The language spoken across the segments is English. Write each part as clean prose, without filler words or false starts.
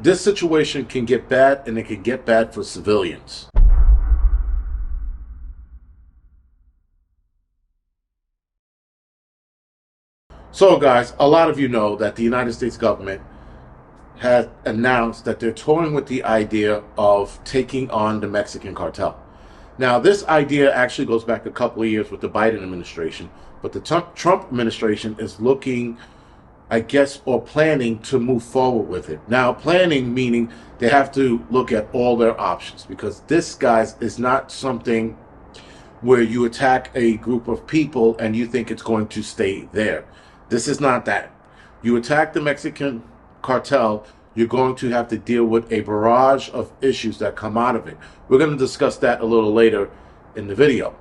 this situation can get bad, and it can get bad for civilians. So, guys, a lot of you know that the United States government has announced that they're toying with the idea of taking on the Mexican cartel. Now, this idea actually goes back a couple of years with the Biden administration, but the Trump administration is looking, I guess, or planning to move forward with it. Now, planning meaning they have to look at all their options, because this, guys, is not something where you attack a group of people and you think it's going to stay there. This is not that. You attack the Mexican cartel, you're going to have to deal with a barrage of issues that come out of it. We're going to discuss that a little later in the video.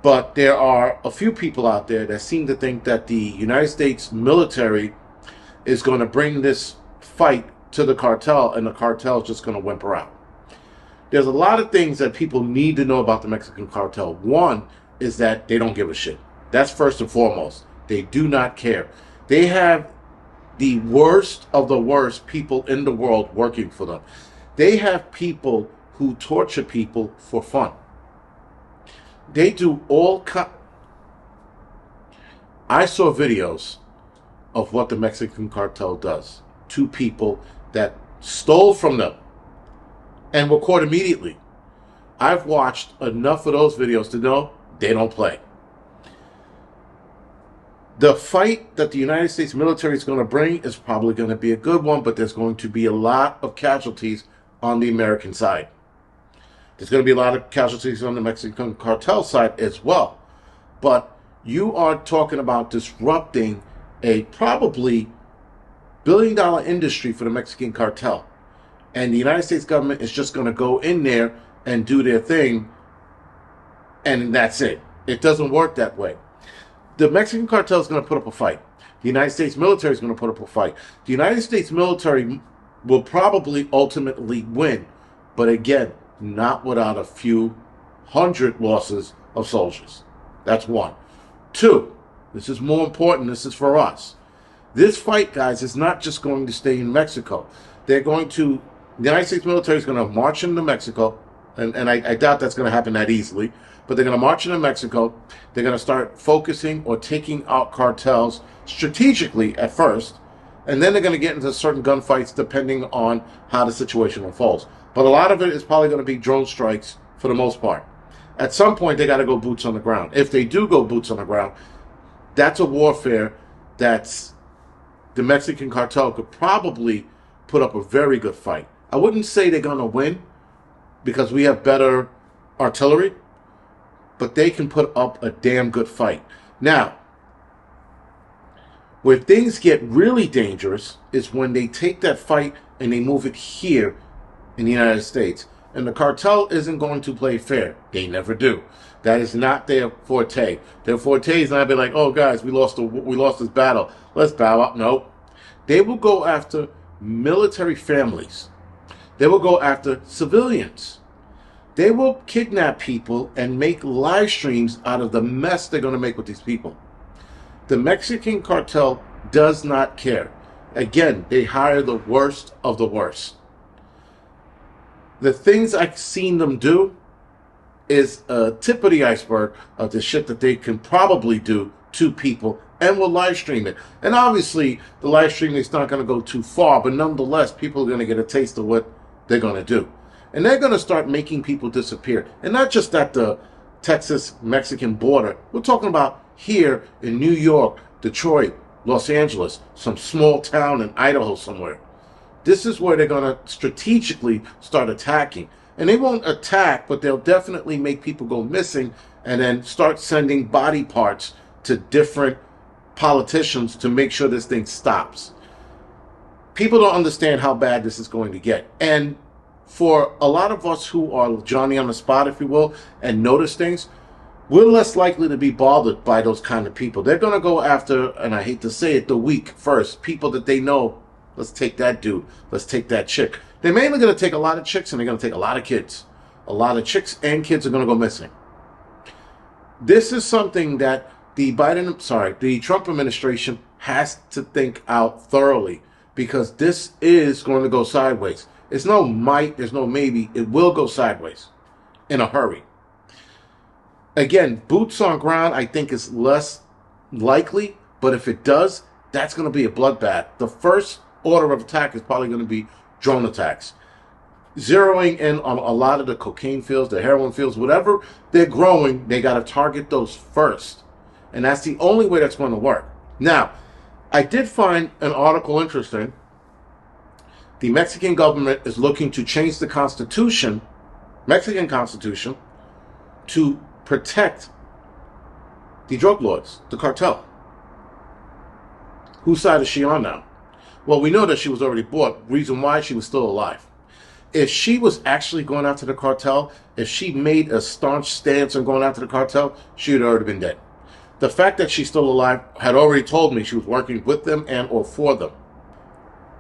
But there are a few people out there that seem to think that the United States military is going to bring this fight to the cartel, and the cartel is just going to whimper out. There's a lot of things that people need to know about the Mexican cartel. One is that they don't give a shit. That's first and foremost. They do not care. They have the worst of the worst people in the world working for them. They have people who torture people for fun. They do all I saw videos of what the Mexican cartel does to people that stole from them and were caught immediately. I've watched enough of those videos to know they don't play. The fight that the United States military is going to bring is probably going to be a good one, but there's going to be a lot of casualties on the American side. There's going to be a lot of casualties on the Mexican cartel side as well. But you are talking about disrupting a probably billion-dollar industry for the Mexican cartel. And the United States government is just going to go in there and do their thing, and that's it. It doesn't work that way. The Mexican cartel is going to put up a fight. The United States military is going to put up a fight. The United States military will probably ultimately win, but again, not without a few hundred losses of soldiers. That's one. Two, this is more important. This is for us. This fight, guys, is not just going to stay in Mexico. The United States military is going to march into Mexico, and I doubt that's going to happen that easily, but they're going to march into Mexico. They're going to start focusing or taking out cartels strategically at first, and then they're going to get into certain gunfights depending on how the situation unfolds. But a lot of it is probably going to be drone strikes for the most part. At some point, they got to go boots on the ground. If they do go boots on the ground, that's a warfare that's the Mexican cartel could probably put up a very good fight. I wouldn't say they're going to win because we have better artillery, but they can put up a damn good fight. Now, where things get really dangerous is when they take that fight and they move it here in the United States. And the cartel isn't going to play fair. They never do. That is not their forte. Their forte is not be like, oh guys, we lost this battle. Let's bow out. No. They will go after military families. They will go after civilians. They will kidnap people and make live streams out of the mess they're going to make with these people. The Mexican cartel does not care. Again, they hire the worst of the worst. The things I've seen them do is a tip of the iceberg of the shit that they can probably do to people, and will live stream it. And obviously, the live streaming is not going to go too far, but nonetheless, people are going to get a taste of what they're going to do. And they're going to start making people disappear. And not just at the Texas-Mexican border. We're talking about here in New York, Detroit, Los Angeles, some small town in Idaho somewhere. This is where they're going to strategically start attacking. And they won't attack, but they'll definitely make people go missing and then start sending body parts to different politicians to make sure this thing stops. People don't understand how bad this is going to get. And for a lot of us who are Johnny on the spot, if you will, and notice things, we're less likely to be bothered by those kind of people. They're going to go after, and I hate to say it, the weak first. People that they know, let's take that dude, let's take that chick. They're mainly going to take a lot of chicks, and they're going to take a lot of kids. A lot of chicks and kids are going to go missing. This is something that the Trump administration has to think out thoroughly, because this is going to go sideways. It's no might, there's no maybe. It will go sideways in a hurry. Again, boots on ground, I think, is less likely, but if it does, that's going to be a bloodbath. The first order of attack is probably going to be drone attacks. Zeroing in on a lot of the cocaine fields, the heroin fields, whatever they're growing, they got to target those first. And that's the only way that's going to work. Now, I did find an article interesting. The Mexican government is looking to change the Constitution, Mexican Constitution, to protect the drug lords, the cartel. Whose side is she on now? Well, we know that she was already bought. Reason why, she was still alive. If she was actually going after the cartel, if she made a staunch stance on going after the cartel, she would have already been dead. The fact that she's still alive had already told me she was working with them and or for them.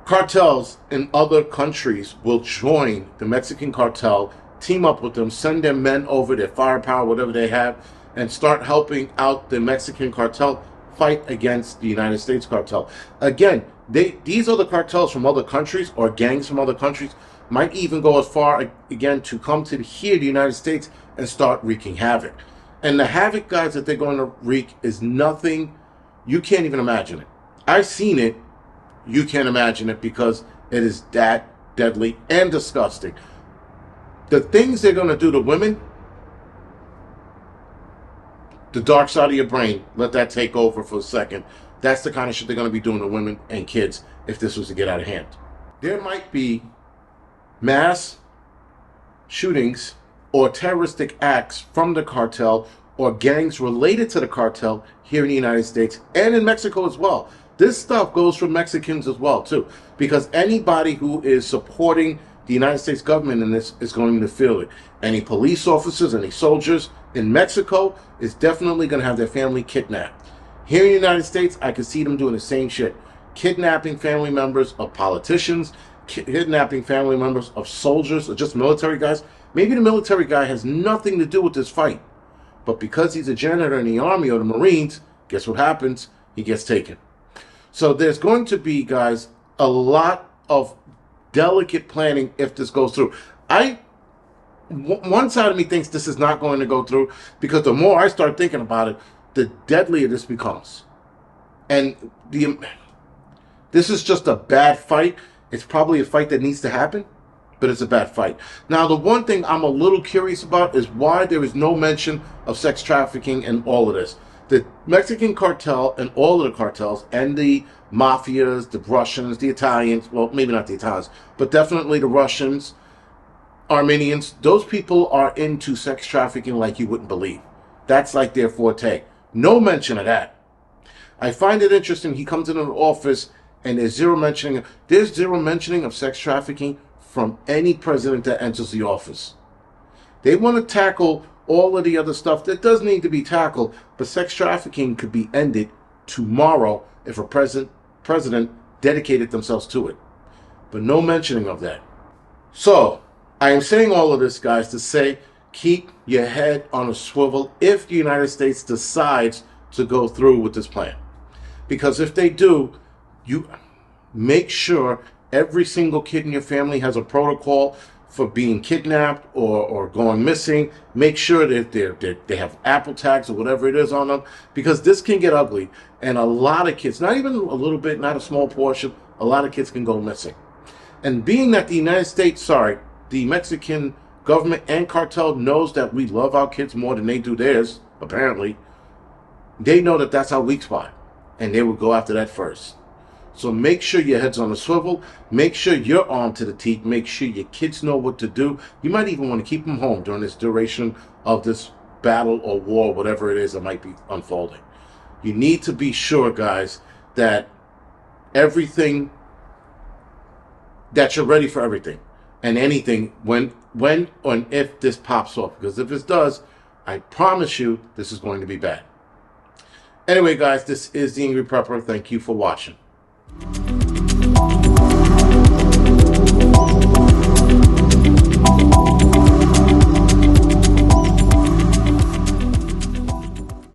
Cartels in other countries will join the Mexican cartel, team up with them, send their men over, their firepower, whatever they have, and start helping out the Mexican cartel fight against the United States cartel. Again, these other cartels from other countries or gangs from other countries might even go as far, again, to come to here, the United States, and start wreaking havoc. And the havoc, guys, that they're going to wreak is nothing, you can't even imagine it. I've seen it, you can't imagine it, because it is that deadly and disgusting. The things they're going to do to women, the dark side of your brain, let that take over for a second. That's the kind of shit they're going to be doing to women and kids if this was to get out of hand. There might be mass shootings or terroristic acts from the cartel or gangs related to the cartel here in the United States and in Mexico as well. This stuff goes for Mexicans as well, too, because anybody who is supporting the United States government in this is going to feel it. Any police officers, any soldiers in Mexico is definitely going to have their family kidnapped. Here in the United States, I could see them doing the same shit. Kidnapping family members of politicians, kidnapping family members of soldiers or just military guys. Maybe the military guy has nothing to do with this fight. But because he's a janitor in the Army or the Marines, guess what happens? He gets taken. So there's going to be, guys, a lot of delicate planning if this goes through. One side of me thinks this is not going to go through, because the more I start thinking about it, the deadlier this becomes. And this is just a bad fight. It's probably a fight that needs to happen, but it's a bad fight. Now, the one thing I'm a little curious about is why there is no mention of sex trafficking in all of this. The Mexican cartel and all of the cartels and the mafias, the Russians, the Italians, well, maybe not the Italians, but definitely the Russians, Armenians, those people are into sex trafficking like you wouldn't believe. That's like their forte. No mention of that. I find it interesting. He comes into the office and there's zero mentioning of sex trafficking from any president that enters the office. They want to tackle all of the other stuff that does need to be tackled, but sex trafficking could be ended tomorrow if a president dedicated themselves to it. But no mentioning of that. So, I am saying all of this, guys, to say keep your head on a swivel if the United States decides to go through with this plan. Because if they do, you make sure every single kid in your family has a protocol for being kidnapped or going missing. Make sure that they have Apple tags or whatever it is on them, because this can get ugly. And a lot of kids, not even a little bit, not a small portion, a lot of kids can go missing. And being that the the Mexican government and cartel knows that we love our kids more than they do theirs, apparently, they know that that's our weak spot. And they will go after that first. So make sure your head's on a swivel. Make sure you're armed to the teeth. Make sure your kids know what to do. You might even want to keep them home during this duration of this battle or war, whatever it is that might be unfolding. You need to be sure, guys, that that you're ready for everything and anything when and if this pops off. Because if it does, I promise you this is going to be bad. Anyway, guys, this is the Angry Prepper. Thank you for watching.